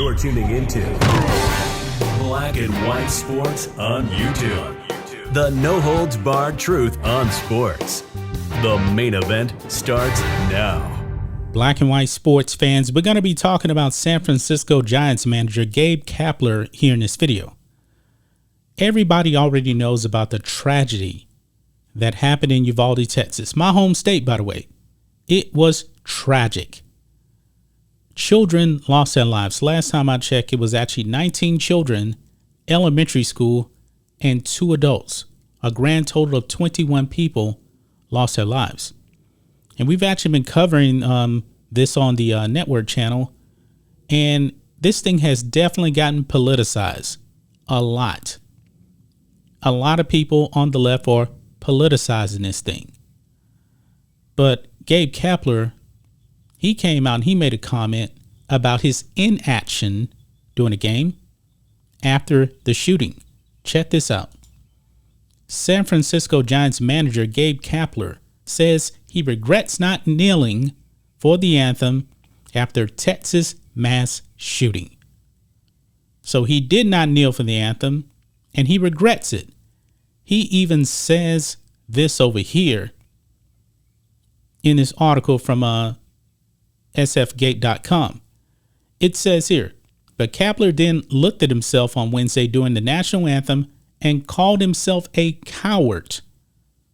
You're tuning into Black and White Sports on YouTube. The no-holds-barred truth on sports. The main event starts now. Black and White sports fans, we're going to be talking about San Francisco Giants manager Gabe Kapler here in this video. Everybody already knows about the tragedy that happened in Uvalde, Texas. My home state, by the way. It was tragic. Children lost their lives. Last time I checked, it was actually 19 children, elementary school, and 2 adults. A grand total of 21 people lost their lives. And we've actually been covering this on the network channel. And this thing has definitely gotten politicized a lot. A lot of people on the left are politicizing this thing. But Gabe Kapler, he came out and he made a comment about his inaction during a game after the shooting. Check this out. San Francisco Giants manager Gabe Kapler says he regrets not kneeling for the anthem after Texas mass shooting. So he did not kneel for the anthem and he regrets it. He even says this over here in this article from sfgate.com. It says here, but Kapler then looked at himself on Wednesday during the national anthem and called himself a coward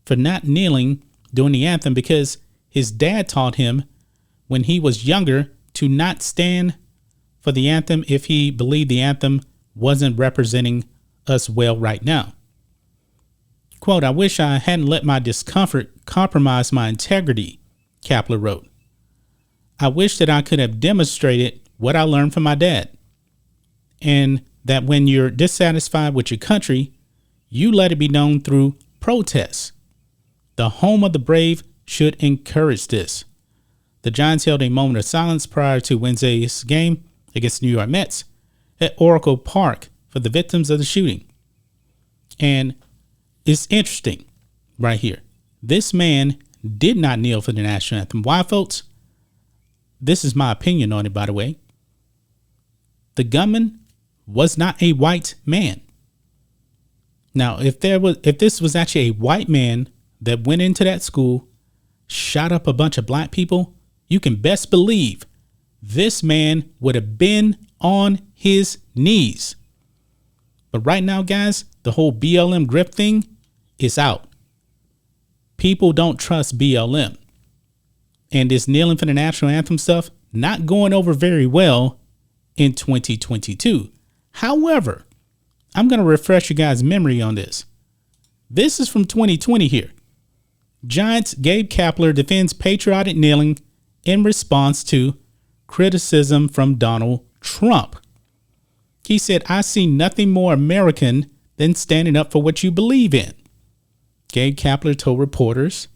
for not kneeling during the anthem because his dad taught him when he was younger to not stand for the anthem if he believed the anthem wasn't representing us well right now. Quote, I wish I hadn't let my discomfort compromise my integrity, Kapler wrote. I wish that I could have demonstrated what I learned from my dad. And that when you're dissatisfied with your country, you let it be known through protests. The home of the brave should encourage this. The Giants held a moment of silence prior to Wednesday's game against the New York Mets at Oracle Park for the victims of the shooting. And it's interesting right here. This man did not kneel for the national anthem. Why, folks? This is my opinion on it, by the way. The gunman was not a white man. Now, if this was actually a white man that went into that school, shot up a bunch of black people, you can best believe this man would have been on his knees. But right now, guys, the whole BLM grip thing is out. People don't trust BLM. And this kneeling for the national anthem stuff, not going over very well in 2022. However, I'm going to refresh you guys' memory on this. This is from 2020 here. Giants Gabe Kapler defends patriotic kneeling in response to criticism from Donald Trump. He said, I see nothing more American than standing up for what you believe in. Gabe Kapler told reporters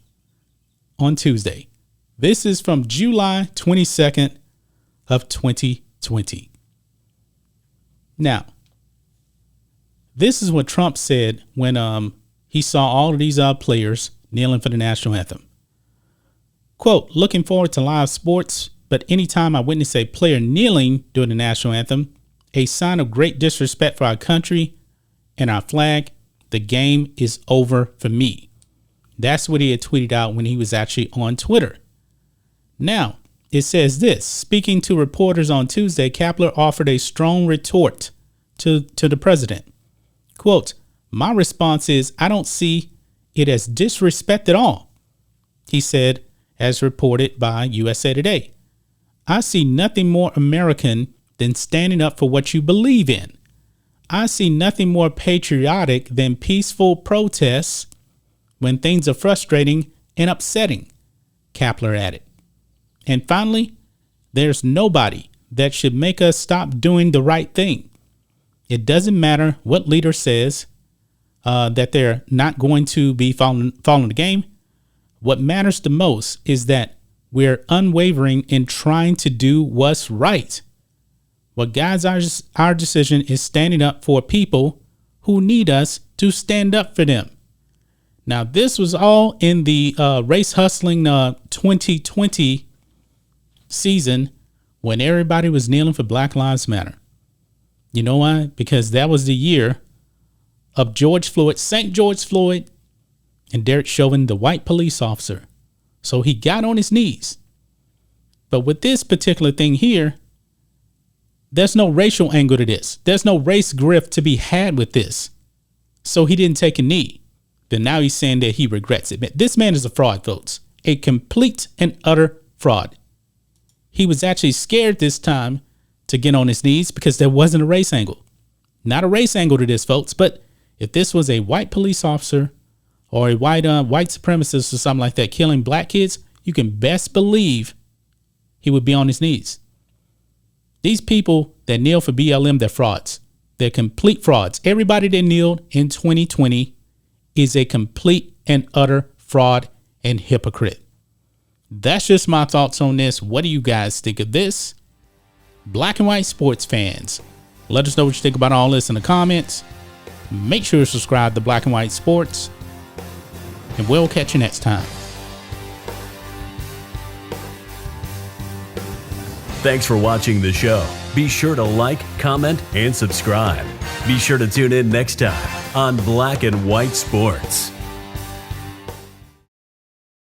on Tuesday. This is from July 22nd of 2020. Now, this is what Trump said when he saw all of these players kneeling for the national anthem. Quote, looking forward to live sports, but anytime I witness a player kneeling during the national anthem, a sign of great disrespect for our country and our flag, the game is over for me. That's what he had tweeted out when he was actually on Twitter. Now, it says this. Speaking to reporters on Tuesday, Kapler offered a strong retort to the president. Quote, my response is I don't see it as disrespect at all, he said, as reported by USA Today. I see nothing more American than standing up for what you believe in. I see nothing more patriotic than peaceful protests when things are frustrating and upsetting, Kapler added. And finally, there's nobody that should make us stop doing the right thing. It doesn't matter what leader says that they're not going to be following the game. What matters the most is that we're unwavering in trying to do what's right. What guides our decision is standing up for people who need us to stand up for them. Now, this was all in the race hustling 2020 season when everybody was kneeling for Black Lives Matter. You know why? Because that was the year of St. George Floyd, and Derek Chauvin, the white police officer. So he got on his knees. But with this particular thing here, there's no racial angle to this. There's no race grift to be had with this. So he didn't take a knee. Then now he's saying that he regrets it. This man is a fraud, folks. A complete and utter fraud. He was actually scared this time to get on his knees because there wasn't a race angle. Not a race angle to this, folks. But if this was a white police officer or a white supremacist or something like that killing black kids, you can best believe he would be on his knees. These people that kneel for BLM, they're frauds. They're complete frauds. Everybody that kneeled in 2020 is a complete and utter fraud and hypocrite. That's just my thoughts on this. What do you guys think of this? Black and white sports fans, let us know what you think about all this in the comments. Make sure to subscribe to Black and White Sports, and we'll catch you next time. Thanks for watching the show. Be sure to like, comment, and subscribe. Be sure to tune in next time on Black and White Sports.